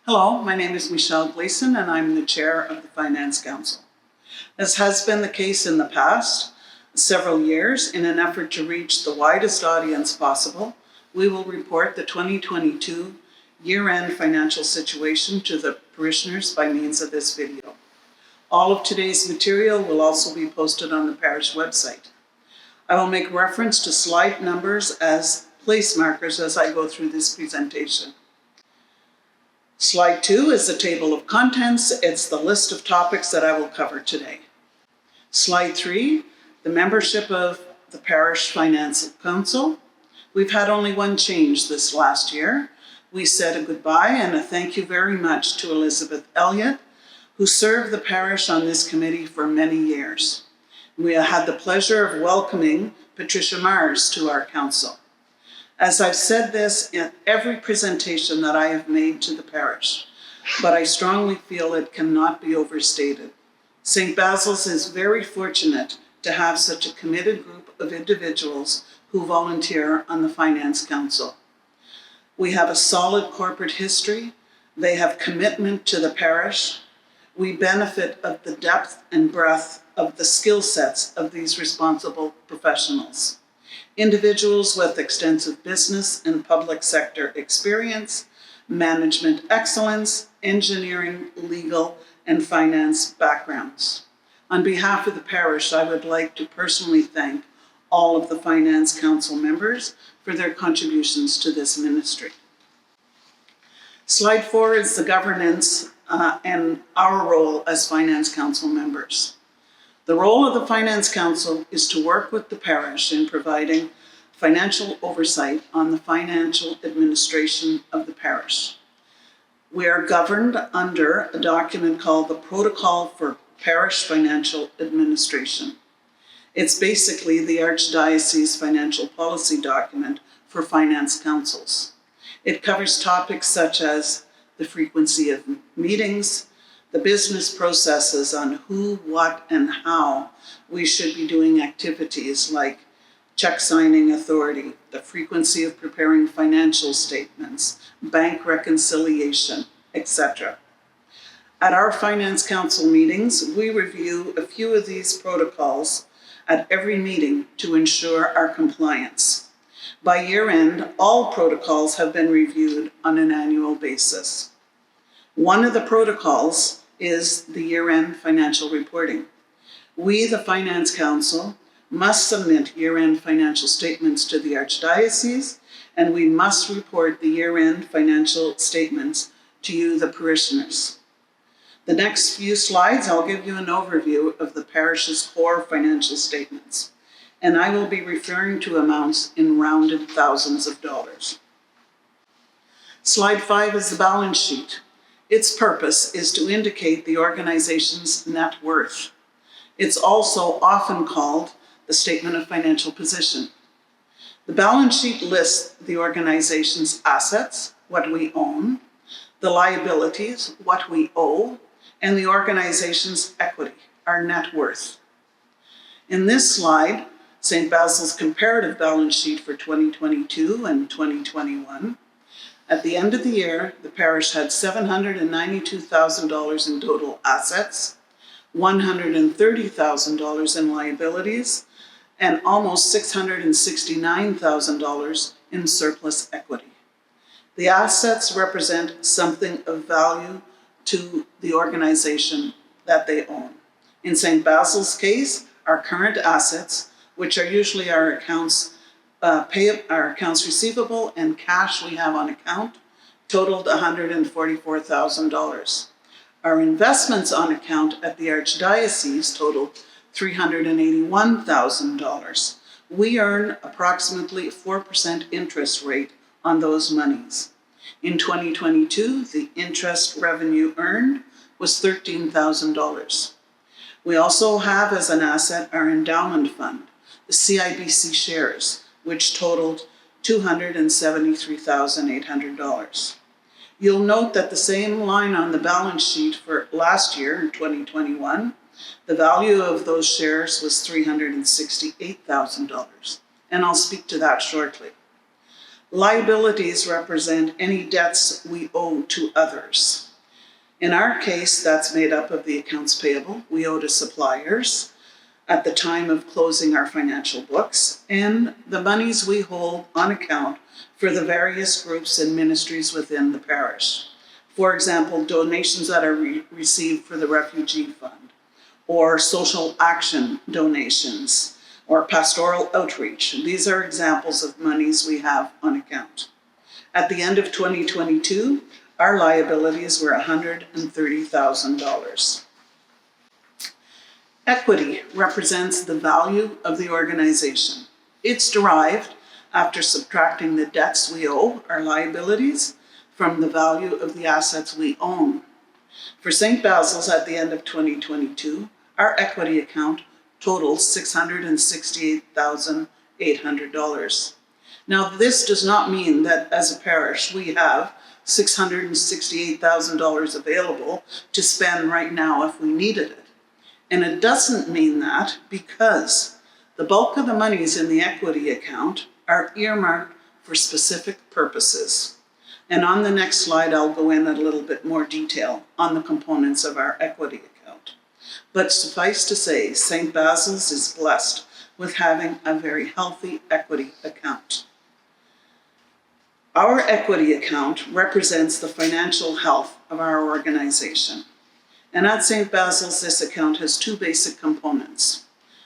Hello, my name is Michelle Gleeson and I'm the Chair of the Finance Council. As has been the case in the past several years, in an effort to reach the widest audience possible, we will report the 2022 year-end financial situation to the parishioners by means of this video. All of today's material will also be posted on the parish website. I will make reference to slide numbers as place markers as I go through this presentation. Slide 2 is the table of contents. It's the list of topics that I will cover today. Slide 3, the membership of the Parish Finance Council. We've had only one change this last year. We said a goodbye and a thank you very much to Elizabeth Elliott, who served the parish on this committee for many years. We had the pleasure of welcoming Patricia Mars to our council. As I've said this in every presentation that I have made to the parish, but I strongly feel it cannot be overstated. St. Basil's is very fortunate to have such a committed group of individuals who volunteer on the Finance Council. We have a solid corporate history. They have commitment to the parish. We benefit of the depth and breadth of the skill sets of these responsible professionals. Individuals with extensive business and public sector experience, management excellence, engineering, legal, and finance backgrounds. On behalf of the parish, I would like to personally thank all of the Finance Council members for their contributions to this ministry. Slide 4 is the governance and our role as Finance Council members. The role of the Finance Council is to work with the parish in providing financial oversight on the financial administration of the parish. We are governed under a document called the Protocol for Parish Financial Administration. It's basically the Archdiocese financial policy document for finance councils. It covers topics such as the frequency of meetings, the business processes on who, what, and how we should be doing activities like check signing authority, the frequency of preparing financial statements, bank reconciliation, etc. At our Finance Council meetings, we review a few of these protocols at every meeting to ensure our compliance. By year end, all protocols have been reviewed on an annual basis. One of the protocols is the year-end financial reporting. We, the Finance Council, must submit year-end financial statements to the Archdiocese, and we must report the year-end financial statements to you, the parishioners. The next few slides, I'll give you an overview of the parish's core financial statements, and I will be referring to amounts in rounded thousands of dollars. Slide 5 is the balance sheet. Its purpose is to indicate the organization's net worth. It's also often called the Statement of Financial Position. The balance sheet lists the organization's assets, what we own, the liabilities, what we owe, and the organization's equity, our net worth. In this slide, St. Basil's comparative balance sheet for 2022 and 2021. At the end of the year, the parish had $792,000 in total assets, $130,000 in liabilities, and almost $669,000 in surplus equity. The assets represent something of value to the organization that they own. In St. Basil's case, our current assets, which are usually our accounts our accounts receivable and cash we have on account, totaled $144,000. Our investments on account at the Archdiocese totaled $381,000. We earn approximately 4% interest rate on those monies. In 2022, the interest revenue earned was $13,000. We also have as an asset our endowment fund, the CIBC shares, which totaled $273,800. You'll note that the same line on the balance sheet for last year, in 2021, the value of those shares was $368,000, and I'll speak to that shortly. Liabilities represent any debts we owe to others. In our case, that's made up of the accounts payable we owe to suppliers at the time of closing our financial books, and the monies we hold on account for the various groups and ministries within the parish. For example, donations that are received for the Refugee Fund, or social action donations, or pastoral outreach. These are examples of monies we have on account. At the end of 2022, our liabilities were $130,000. Equity represents the value of the organization. It's derived after subtracting the debts we owe, our liabilities, from the value of the assets we own. For St. Basil's at the end of 2022, our equity account totals $668,800. Now, this does not mean that as a parish we have $668,000 available to spend right now if we needed it. And it doesn't mean that because the bulk of the monies in the equity account are earmarked for specific purposes. And on the next slide, I'll go in a little bit more detail on the components of our equity account. But suffice to say, St. Basil's is blessed with having a very healthy equity account. Our equity account represents the financial health of our organization. And at St. Basil's, this account has two basic components.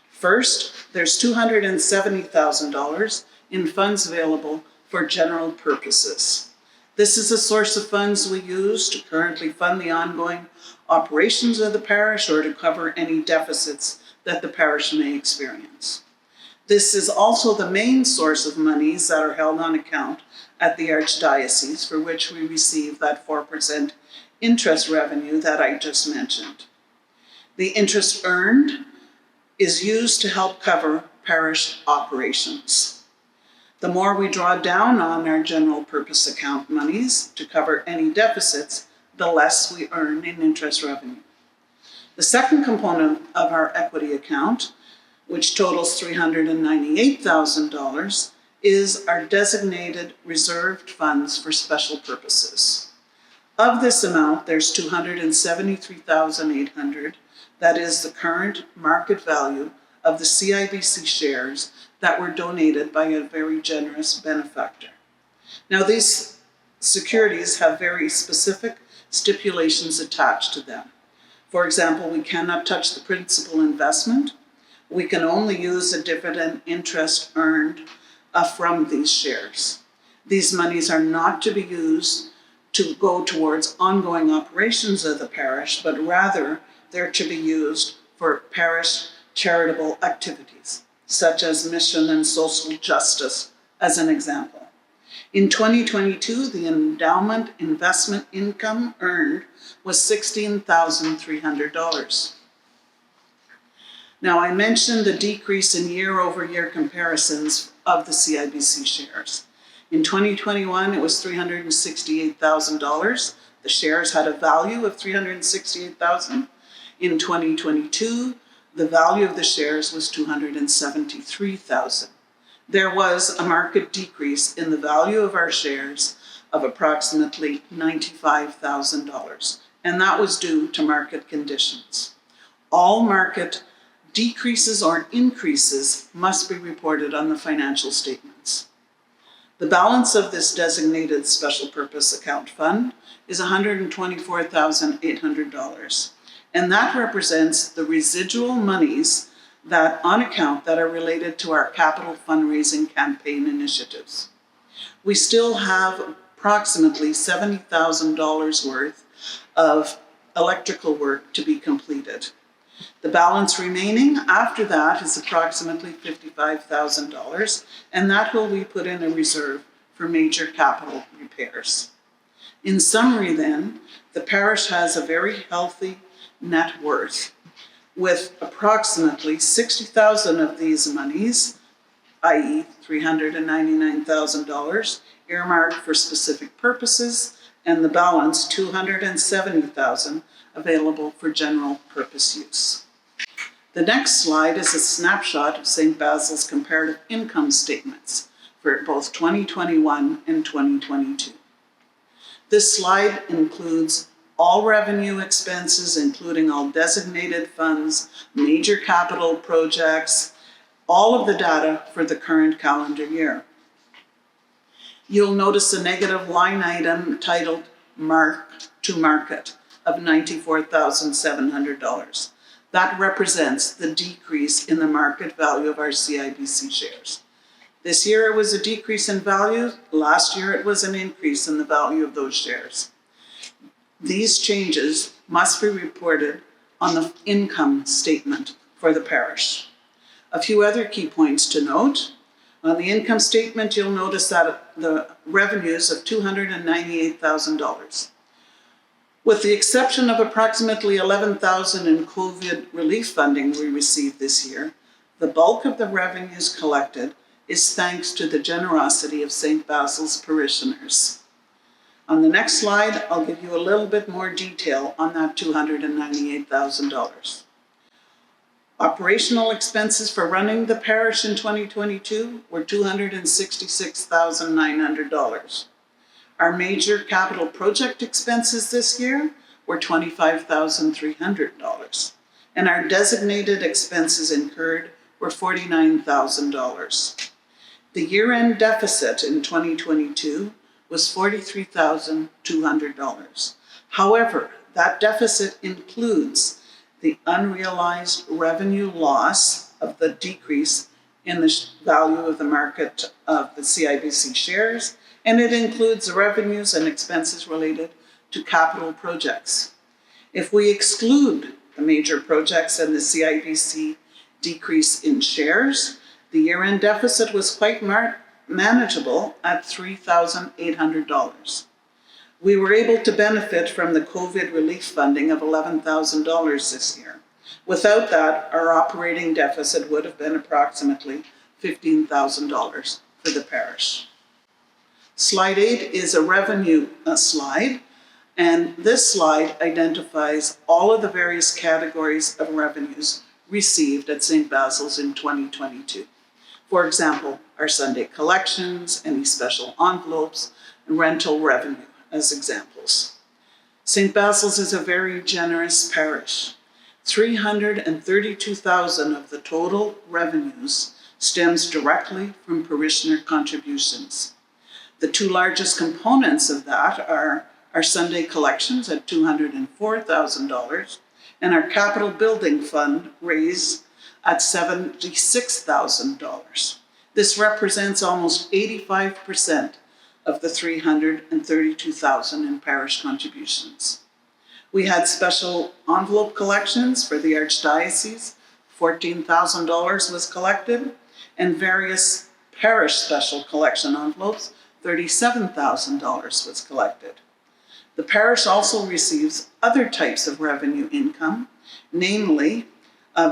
First, there's $270,000 in funds available for general purposes. This is a source of funds we use to currently fund the ongoing operations of the parish or to cover any deficits that the parish may experience. This is also the main source of monies that are held on account at the Archdiocese, for which we receive that 4% interest revenue that I just mentioned. The interest earned is used to help cover parish operations. The more we draw down on our general purpose account monies to cover any deficits, the less we earn in interest revenue. The second component of our equity account, which totals $398,000, is our designated reserved funds for special purposes. Of this amount, there's $273,800. That is the current market value of the CIBC shares that were donated by a very generous benefactor. Now, these securities have very specific stipulations attached to them. For example, we cannot touch the principal investment. We can only use the dividend interest earned from these shares. These monies are not to be used to go towards ongoing operations of the parish, but rather they're to be used for parish charitable activities, such as mission and social justice, as an example. In 2022, the endowment investment income earned was $16,300. Now, I mentioned the decrease in year-over-year comparisons of the CIBC shares. In 2021, it was $368,000. The shares had a value of $368,000. In 2022, the value of the shares was $273,000. There was a market decrease in the value of our shares of approximately $95,000, and that was due to market conditions. All market decreases or increases must be reported on the financial statements. The balance of this designated special purpose account fund is $124,800, and that represents the residual monies that on account that are related to our capital fundraising campaign initiatives. We still have approximately $70,000 worth of electrical work to be completed. The balance remaining after that is approximately $55,000, and that will be put in a reserve for major capital repairs. In summary then, the parish has a very healthy net worth, with approximately $60,000 of these monies, i.e. $399,000, earmarked for specific purposes, and the balance, $270,000, available for general purpose use. The next slide is a snapshot of St. Basil's comparative income statements for both 2021 and 2022. This slide includes all revenue expenses, including all designated funds, major capital projects, all of the data for the current calendar year. You'll notice a negative line item titled Mark to Market of $94,700. That represents the decrease in the market value of our CIBC shares. This year it was a decrease in value. Last year it was an increase in the value of those shares. These changes must be reported on the income statement for the parish. A few other key points to note. On the income statement, you'll notice that the revenues of $298,000. With the exception of approximately $11,000 in COVID relief funding we received this year, the bulk of the revenues collected is thanks to the generosity of St. Basil's parishioners. On the next slide, I'll give you a little bit more detail on that $298,000. Operational expenses for running the parish in 2022 were $266,900. Our major capital project expenses this year were $25,300, and our designated expenses incurred were $49,000. The year-end deficit in 2022 was $43,200. However, that deficit includes the unrealized revenue loss of the decrease in the value of the market of the CIBC shares, and it includes the revenues and expenses related to capital projects. If we exclude the major projects and the CIBC decrease in shares, the year-end deficit was quite manageable at $3,800. We were able to benefit from the COVID relief funding of $11,000 this year. Without that, our operating deficit would have been approximately $15,000 for the parish. Slide 8 is a revenue slide, and this slide identifies all of the various categories of revenues received at St. Basil's in 2022. For example, our Sunday collections, any special envelopes, and rental revenue as examples. St. Basil's is a very generous parish. $332,000 of the total revenues stems directly from parishioner contributions. The two largest components of that are our Sunday collections at $204,000 and our capital building fund raised at $76,000. This represents almost 85% of the $332,000 in parish contributions. We had special envelope collections for the Archdiocese. $14,000 was collected, and various parish special collection envelopes, $37,000 was collected. The parish also receives other types of revenue income, namely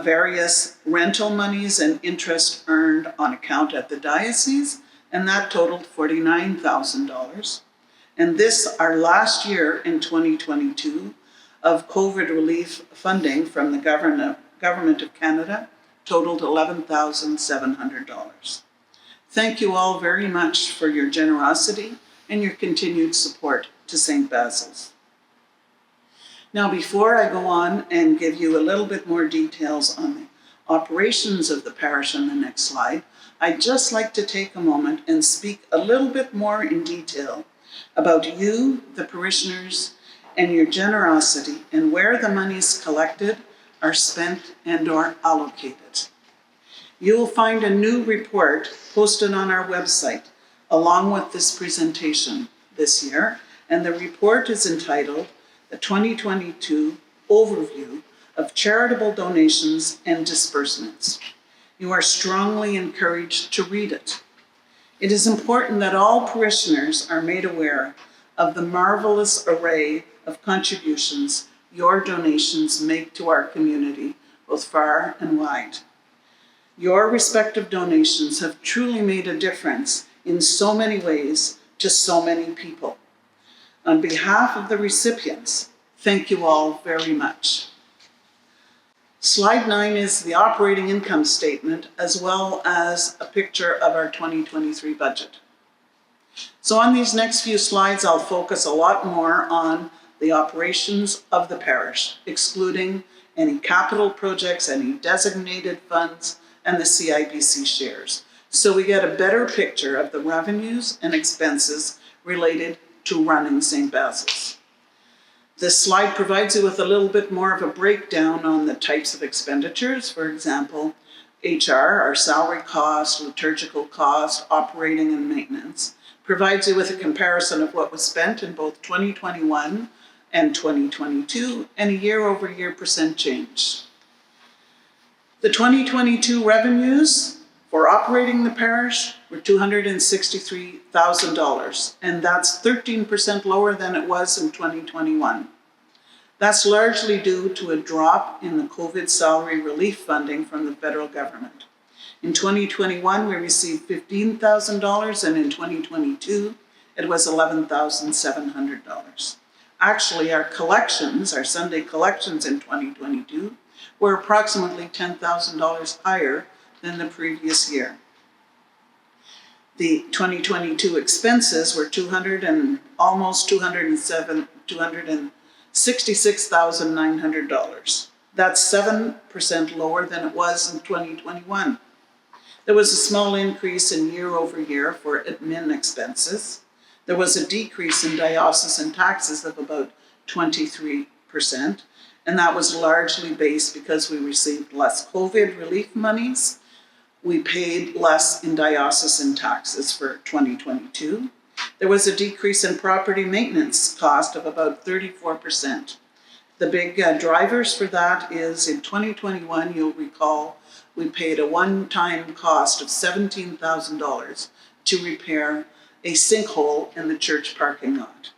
various rental monies and interest earned on account at the diocese, and that totaled $49,000. And this, our last year in 2022 of COVID relief funding from the Government of Canada, totaled $11,700. Thank you all very much for your generosity and your continued support to St. Basil's. Now, before I go on and give you a little bit more details on the operations of the parish on the next slide, I'd just like to take a moment and speak a little bit more in detail about you, the parishioners, and your generosity and where the monies collected are spent and or allocated. You will find a new report posted on our website along with this presentation this year, and the report is entitled The 2022 Overview of Charitable Donations and Disbursements. You are strongly encouraged to read it. It is important that all parishioners are made aware of the marvelous array of contributions your donations make to our community, both far and wide. Your respective donations have truly made a difference in so many ways to so many people. On behalf of the recipients, thank you all very much. Slide 9 is the operating income statement as well as a picture of our 2023 budget. So on these next few slides, I'll focus a lot more on the operations of the parish, excluding any capital projects, any designated funds, and the CIBC shares. So we get a better picture of the revenues and expenses related to running St. Basil's. This slide provides you with a little bit more of a breakdown on the types of expenditures. For example, HR, our salary cost, liturgical cost, operating and maintenance, provides you with a comparison of what was spent in both 2021 and 2022 and a year-over-year percent change. The 2022 revenues for operating the parish were $263,000, and that's 13% lower than it was in 2021. That's largely due to a drop in the COVID salary relief funding from the federal government. In 2021, we received $15,000, and in 2022, it was $11,700. Actually, our collections, our Sunday collections in 2022, were approximately $10,000 higher than the previous year. The 2022 expenses were $266,900. That's 7% lower than it was in 2021. There was a small increase in year-over-year for admin expenses. There was a decrease in diocesan taxes of about 23%, and that was largely based because we received less COVID relief monies. We paid less in diocesan taxes for 2022. There was a decrease in property maintenance cost of about 34%. The big drivers for that is in 2021, you'll recall, we paid a one-time cost of $17,000 to repair a sinkhole in the church parking lot.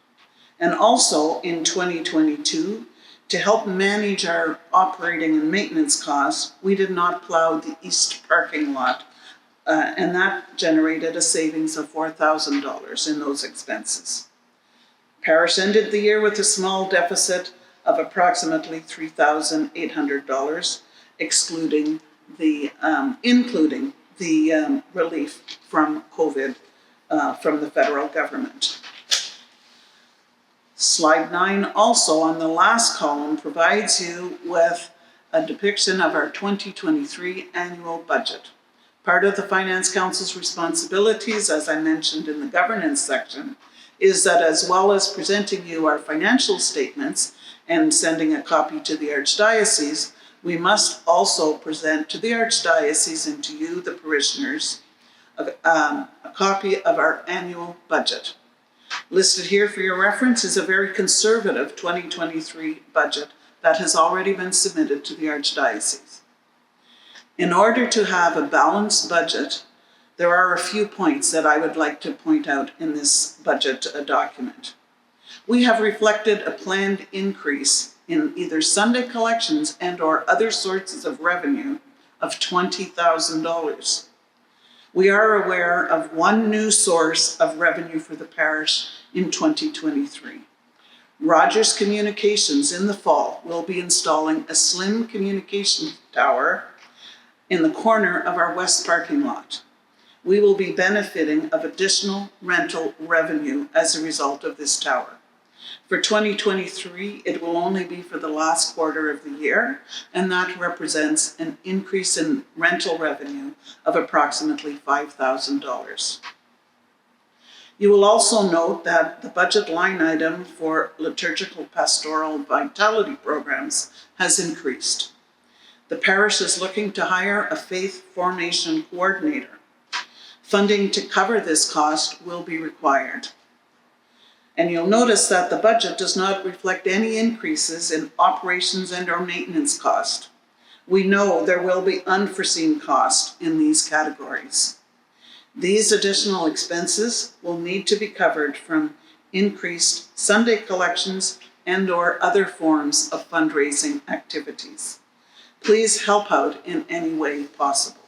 And also in 2022, to help manage our operating and maintenance costs, we did not plow the east parking lot, and that generated a savings of $4,000 in those expenses. Parish ended the year with a small deficit of approximately $3,800, including the relief from COVID from the federal government. Slide 9 also on the last column provides you with a depiction of our 2023 annual budget. Part of the Finance Council's responsibilities, as I mentioned in the governance section, is that as well as presenting you our financial statements and sending a copy to the Archdiocese, we must also present to the Archdiocese and to you, the parishioners, a copy of our annual budget. Listed here for your reference is a very conservative 2023 budget that has already been submitted to the Archdiocese. In order to have a balanced budget, there are a few points that I would like to point out in this budget document. We have reflected a planned increase in either Sunday collections and/or other sources of revenue of $20,000. We are aware of one new source of revenue for the parish in 2023. Rogers Communications in the fall will be installing a slim communication tower in the corner of our west parking lot. We will be benefiting of additional rental revenue as a result of this tower. For 2023, it will only be for the last quarter of the year, and that represents an increase in rental revenue of approximately $5,000. You will also note that the budget line item for liturgical pastoral vitality programs has increased. The parish is looking to hire a faith formation coordinator. Funding to cover this cost will be required. And you'll notice that the budget does not reflect any increases in operations and/or maintenance cost. We know there will be unforeseen costs in these categories. These additional expenses will need to be covered from increased Sunday collections and/or other forms of fundraising activities. Please help out in any way possible.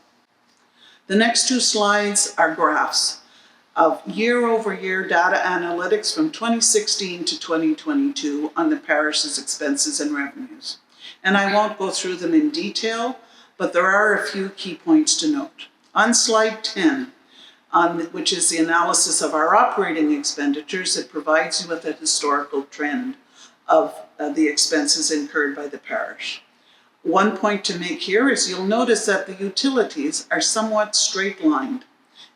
The next two slides are graphs of year-over-year data analytics from 2016 to 2022 on the parish's expenses and revenues. and I won't go through them in detail, but there are a few key points to note. On slide 10, which is the analysis of our operating expenditures, it provides you with a historical trend of the expenses incurred by the parish. One point to make here is you'll notice that the utilities are somewhat straight-lined,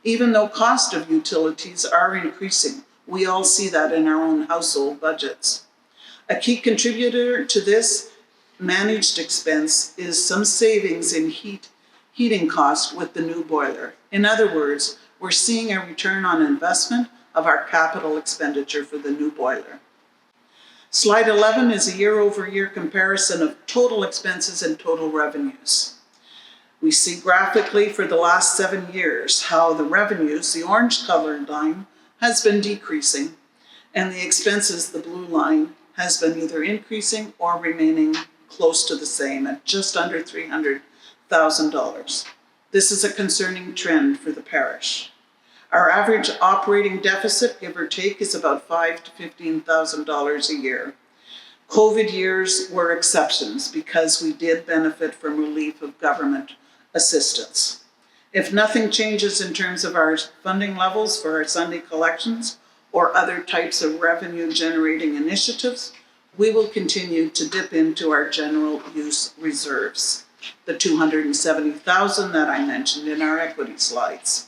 even though cost of utilities are increasing. We all see that in our own household budgets. A key contributor to this managed expense is some savings in heating cost with the new boiler. In other words, we're seeing a return on investment of our capital expenditure for the new boiler. Slide 11 is a year-over-year comparison of total expenses and total revenues. We see graphically for the last 7 years how the revenues, the orange-colored line, has been decreasing, and the expenses, the blue line, has been either increasing or remaining close to the same at just under $300,000. This is a concerning trend for the parish. Our average operating deficit, give or take, is about $5,000 to $15,000 a year. COVID years were exceptions because we did benefit from relief of government assistance. If nothing changes in terms of our funding levels for our Sunday collections or other types of revenue-generating initiatives, we will continue to dip into our general use reserves, the $270,000 that I mentioned in our equity slides.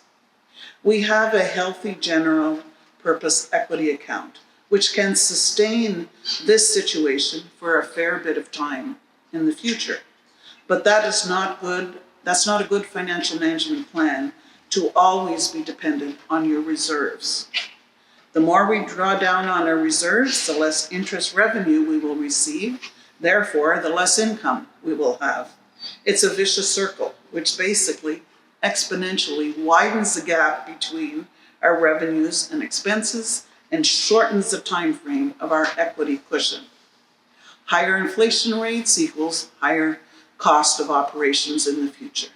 We have a healthy general purpose equity account, which can sustain this situation for a fair bit of time in the future. But that's not a good financial management plan to always be dependent on your reserves. The more we draw down on our reserves, the less interest revenue we will receive, therefore the less income we will have. It's a vicious circle, which basically exponentially widens the gap between our revenues and expenses and shortens the time frame of our equity cushion. Higher inflation rates equals higher cost of operations in the future.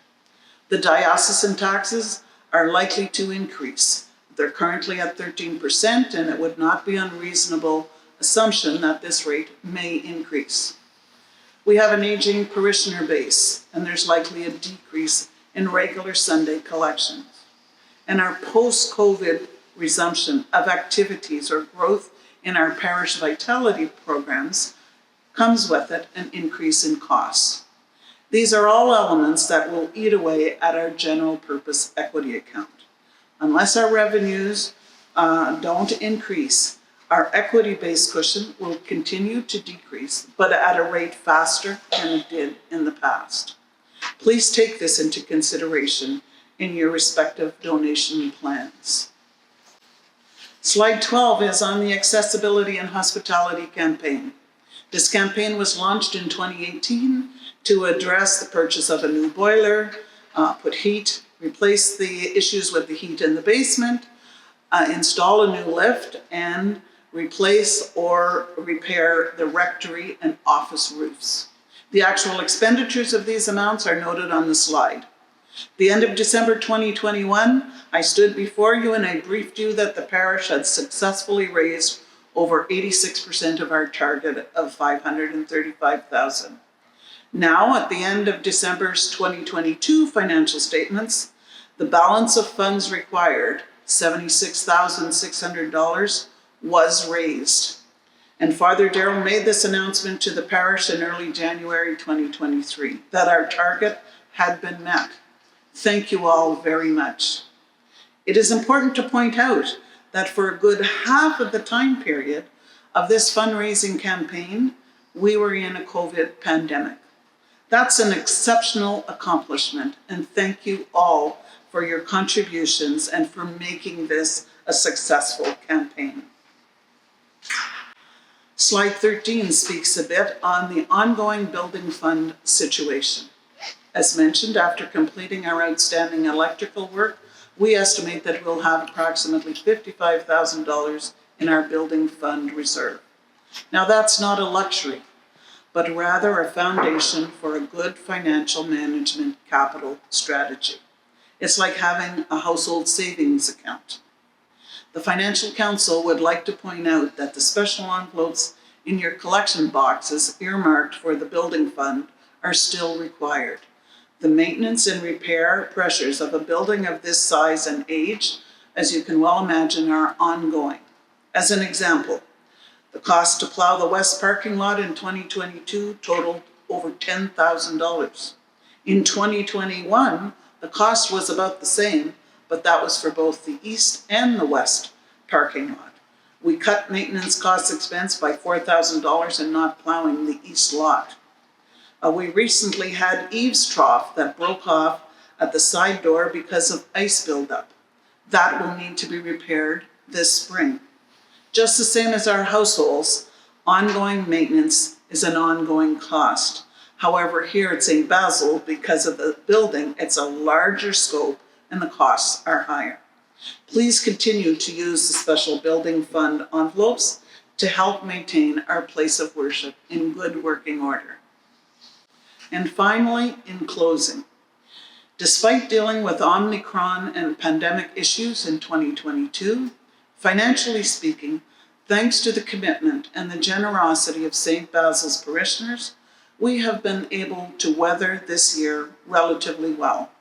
The diocesan taxes are likely to increase. They're currently at 13%, and it would not be unreasonable assumption that this rate may increase. We have an aging parishioner base, and there's likely a decrease in regular Sunday collections. And our post-COVID resumption of activities or growth in our parish vitality programs comes with it an increase in costs. These are all elements that will eat away at our general purpose equity account. Unless our revenues don't increase, our equity-based cushion will continue to decrease, but at a rate faster than it did in the past. Please take this into consideration in your respective donation plans. Slide 12 is on the Accessibility and Hospitality campaign. This campaign was launched in 2018 to address the purchase of a new boiler, replace the issues with the heat in the basement, install a new lift, and replace or repair the rectory and office roofs. The actual expenditures of these amounts are noted on the slide. The end of December 2021, I stood before you and I briefed you that the parish had successfully raised over 86% of our target of $535,000. Now, at the end of December's 2022 financial statements, the balance of funds required, $76,600, was raised. And Father Darrell made this announcement to the parish in early January 2023, that our target had been met. Thank you all very much. It is important to point out that for a good half of the time period of this fundraising campaign, we were in a COVID pandemic. That's an exceptional accomplishment, and thank you all for your contributions and for making this a successful campaign. Slide 13 speaks a bit on the ongoing building fund situation. As mentioned, after completing our outstanding electrical work, we estimate that we'll have approximately $55,000 in our building fund reserve. Now, that's not a luxury, but rather a foundation for a good financial management capital strategy. It's like having a household savings account. The Financial Council would like to point out that the special envelopes in your collection boxes earmarked for the building fund are still required. The maintenance and repair pressures of a building of this size and age, as you can well imagine, are ongoing. As an example, the cost to plow the west parking lot in 2022 totaled over $10,000. In 2021, the cost was about the same, but that was for both the east and the west parking lot. We cut maintenance cost expense by $4,000 in not plowing the east lot. We recently had eaves trough that broke off at the side door because of ice buildup. That will need to be repaired this spring. Just the same as our households, ongoing maintenance is an ongoing cost. However, here at St. Basil, because of the building, it's a larger scope and the costs are higher. Please continue to use the special building fund envelopes to help maintain our place of worship in good working order. And finally, in closing, despite dealing with Omicron and pandemic issues in 2022, financially speaking, thanks to the commitment and the generosity of St. Basil's parishioners, we have been able to weather this year relatively well.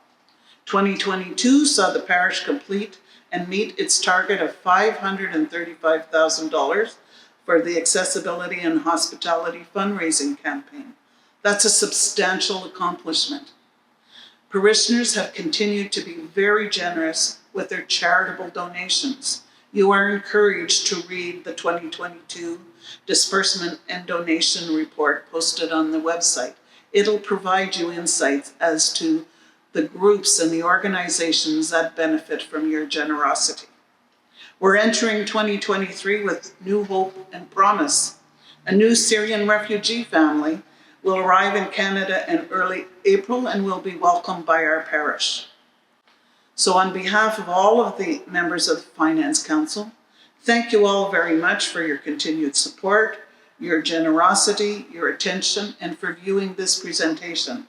2022 saw the parish complete and meet its target of $535,000 for the Accessibility and Hospitality fundraising campaign. That's a substantial accomplishment. Parishioners have continued to be very generous with their charitable donations. You are encouraged to read the 2022 disbursement and donation report posted on the website. It'll provide you insights as to the groups and the organizations that benefit from your generosity. We're entering 2023 with new hope and promise. A new Syrian refugee family will arrive in Canada in early April and will be welcomed by our parish. So on behalf of all of the members of the Finance Council, thank you all very much for your continued support, your generosity, your attention, and for viewing this presentation.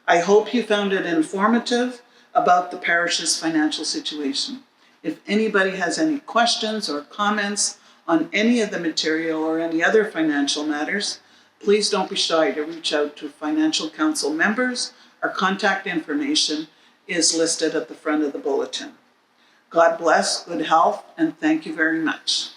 I hope you found it informative about the parish's financial situation. If anybody has any questions or comments on any of the material or any other financial matters, please don't be shy to reach out to Financial Council members. Our contact information is listed at the front of the bulletin. God bless, good health, and thank you very much.